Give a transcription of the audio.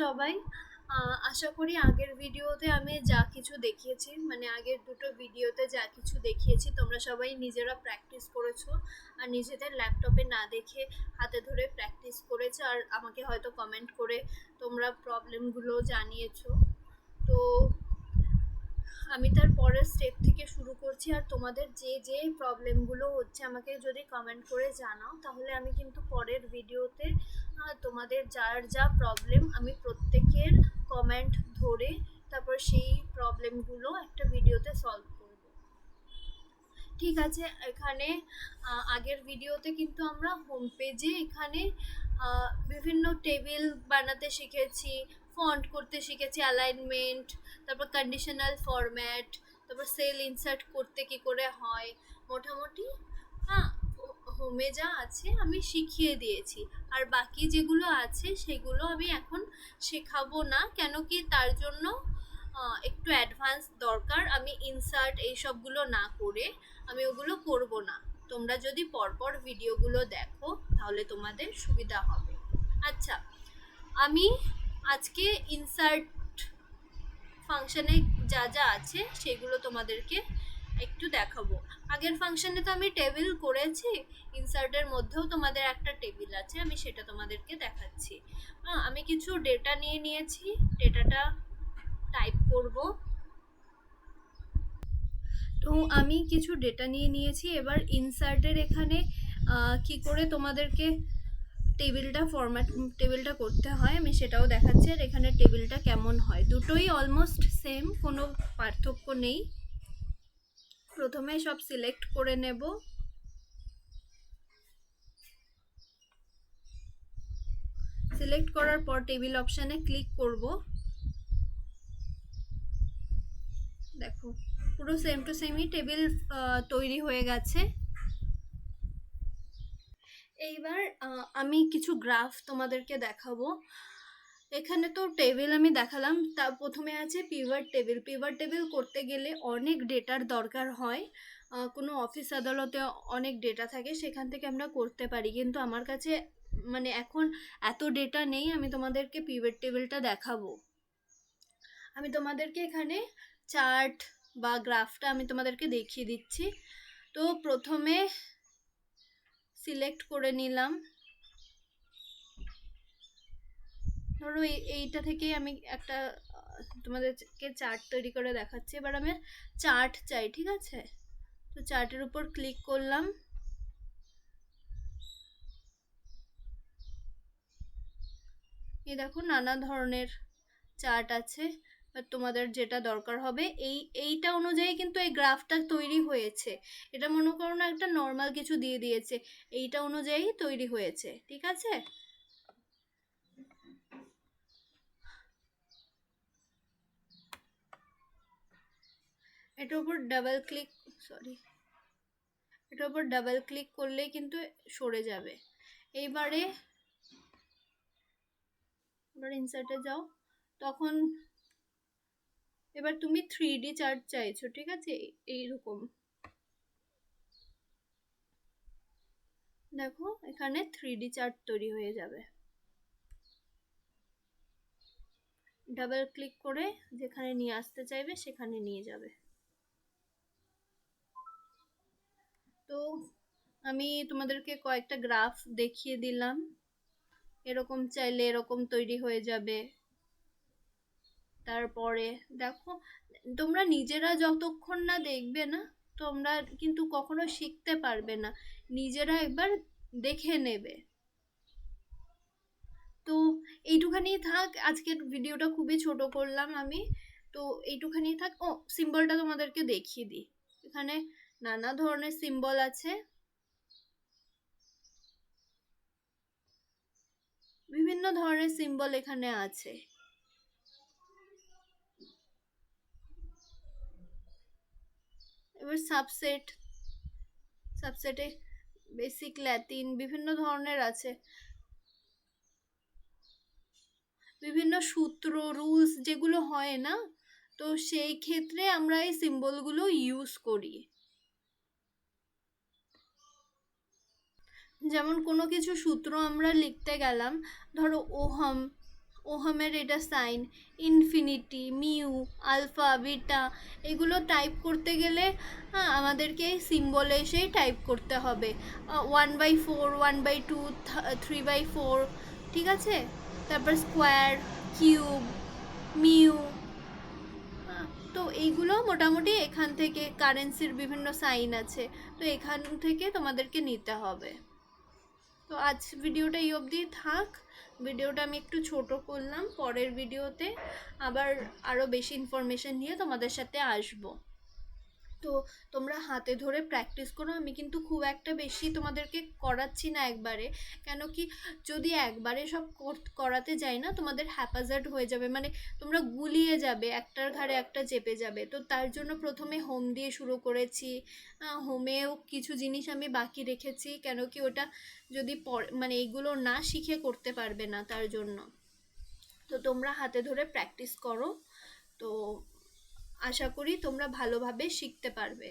সবাই। আশা করি আগের ভিডিওতে আমি যা কিছু দেখিয়েছি, মানে আগের দুটো ভিডিওতে যা কিছু দেখিয়েছি তোমরা সবাই নিজেরা প্র্যাকটিস করেছো আর নিজেদের ল্যাপটপে না দেখে হাতে ধরে প্র্যাকটিস করেছো, আর আমাকে হয়তো কমেন্ট করে তোমরা প্রবলেমগুলো জানিয়েছো। তো আমি তার পরের স্টেপ থেকে শুরু করছি, আর তোমাদের যে যে প্রবলেমগুলো হচ্ছে আমাকে যদি কমেন্ট করে জানাও, তাহলে আমি কিন্তু পরের ভিডিওতে তোমাদের যার যা প্রবলেম আমি প্রত্যেকের কমেন্ট ধরে তারপর সেই প্রবলেমগুলো একটা ভিডিওতে সলভ করব। ঠিক আছে। এখানে আগের ভিডিওতে কিন্তু আমরা হোম পেজে এখানে বিভিন্ন টেবিল বানাতে শিখেছি, ফন্ট করতে শিখেছি, অ্যালাইনমেন্ট, তারপর কন্ডিশনাল ফরম্যাট, তারপর সেল ইনসার্ট করতে কি করে হয়, মোটামুটি হ্যাঁ হোমে যা আছে আমি শিখিয়ে দিয়েছি। আর বাকি যেগুলো আছে সেগুলো আমি এখন শেখাবো না, কেন কি তার জন্য একটু অ্যাডভান্স দরকার। আমি ইনসার্ট এইসবগুলো না করে আমি ওগুলো করব না। তোমরা যদি পরপর ভিডিওগুলো দেখো তাহলে তোমাদের সুবিধা হবে। আচ্ছা, আমি আজকে ইনসার্ট ফাংশনে যা যা আছে সেগুলো তোমাদেরকে একটু দেখাবো। আগের ফাংশনে তো আমি টেবিল করেছি, ইনসার্টের মধ্যেও তোমাদের একটা টেবিল আছে, আমি সেটা তোমাদেরকে দেখাচ্ছি। আমি কিছু ডেটা নিয়ে নিয়েছি, ডেটাটা টাইপ করব। তো আমি কিছু ডেটা নিয়ে নিয়েছি, এবার ইনসার্টের এখানে কি করে তোমাদেরকে টেবিলটা করতে হয় আমি সেটাও দেখাচ্ছি, আর এখানে টেবিলটা কেমন হয়। দুটোই অলমোস্ট সেম, কোনো পার্থক্য নেই। প্রথমে সব সিলেক্ট করে নেব। সিলেক্ট করার পর টেবিল অপশানে ক্লিক করব। দেখো পুরো সেম টু সেমই টেবিল তৈরি হয়ে গেছে। এইবার আমি কিছু গ্রাফ তোমাদেরকে দেখাবো। এখানে তো টেবিল আমি দেখালাম, তা প্রথমে আছে পিভট টেবিল। পিভট টেবিল করতে গেলে অনেক ডেটার দরকার হয়। কোনো অফিস আদালতে অনেক ডেটা থাকে, সেখান থেকে আমরা করতে পারি, কিন্তু আমার কাছে মানে এখন এত ডেটা নেই। আমি তোমাদেরকে পিভট টেবিলটা দেখাবো। আমি তোমাদেরকে এখানে চার্ট বা গ্রাফটা আমি তোমাদেরকে দেখিয়ে দিচ্ছি। তো প্রথমে সিলেক্ট করে নিলাম, ধরো এইটা থেকেই আমি একটা তোমাদেরকে চার্ট তৈরি করে দেখাচ্ছি। এবার আমি চার্ট চাই, ঠিক আছে? তো চার্টের উপর ক্লিক করলাম। এই দেখো নানা ধরনের চার্ট আছে, তোমাদের যেটা দরকার হবে এইটা অনুযায়ী কিন্তু এই গ্রাফটা তৈরি হয়েছে। এটা মনে করো না একটা নর্মাল কিছু দিয়ে দিয়েছে, এইটা অনুযায়ী তৈরি হয়েছে, ঠিক আছে? এটার উপর ডাবল ক্লিক এটার উপর ডাবল ক্লিক করলেই কিন্তু সরে যাবে। এবার ইনসার্টে যাও। তখন এবার তুমি 3D চার্ট চাইছো, ঠিক আছে? এইরকম দেখো এখানে 3D চার্ট তৈরি হয়ে যাবে। ডাবল ক্লিক করে যেখানে নিয়ে আসতে চাইবে সেখানে নিয়ে যাবে। তো আমি তোমাদেরকে কয়েকটা গ্রাফ দেখিয়ে দিলাম। এরকম চাইলে এরকম তৈরি হয়ে যাবে। তারপরে দেখো, তোমরা নিজেরা যতক্ষণ না দেখবে না তোমরা কিন্তু কখনো শিখতে পারবে না। নিজেরা একবার দেখে নেবে। তো এইটুখানি থাক, আজকের ভিডিওটা খুবই ছোট করলাম আমি। তো এইটুখানি থাক। ও সিম্বলটা তোমাদেরকে দেখিয়ে দিই। এখানে নানা ধরনের সিম্বল আছে, বিভিন্ন ধরনের সিম্বল এখানে আছে। এবার সাবসেটে বেসিক, ল্যাটিন, বিভিন্ন ধরনের আছে। বিভিন্ন সূত্র, রুলস যেগুলো হয় না, তো সেই ক্ষেত্রে আমরা এই সিম্বলগুলো ইউজ করি। যেমন কোনো কিছু সূত্র আমরা লিখতে গেলাম, ধরো ওহম, ওহমের এটা sine, infinity, mu, alpha, beta, এগুলো টাইপ করতে গেলে আমাদেরকে সিম্বল এসেই টাইপ করতে হবে। 1/4, 1/2, 3/4, ঠিক আছে। তারপর স্কোয়ার, কিউব, মিউ, তো এইগুলো মোটামুটি এখান থেকে কারেন্সির বিভিন্ন সাইন আছে, তো এখান থেকে তোমাদেরকে নিতে হবে। তো আজ ভিডিওটা এই অবধি থাক। ভিডিওটা আমি একটু ছোট করলাম, পরের ভিডিওতে আবার আরও বেশি ইনফরমেশন নিয়ে তোমাদের সাথে আসবো। তো তোমরা হাতে ধরে প্র্যাকটিস করো। আমি কিন্তু খুব একটা বেশি তোমাদেরকে করাচ্ছি না একবারে, কেন কি যদি একবারে সব করাতে যাই না তোমাদের হ্যাপাজার্ড হয়ে যাবে, মানে তোমরা গুলিয়ে যাবে, একটার ঘাড়ে একটা চেপে যাবে। তো তার জন্য প্রথমে হোম দিয়ে শুরু করেছি। হোমেও কিছু জিনিস আমি বাকি রেখেছি, কেন কি ওটা যদি মানে এইগুলো না শিখে করতে পারবে না, তার জন্য। তো তোমরা হাতে ধরে প্র্যাকটিস করো, তো আশা করি তোমরা ভালোভাবে শিখতে পারবে।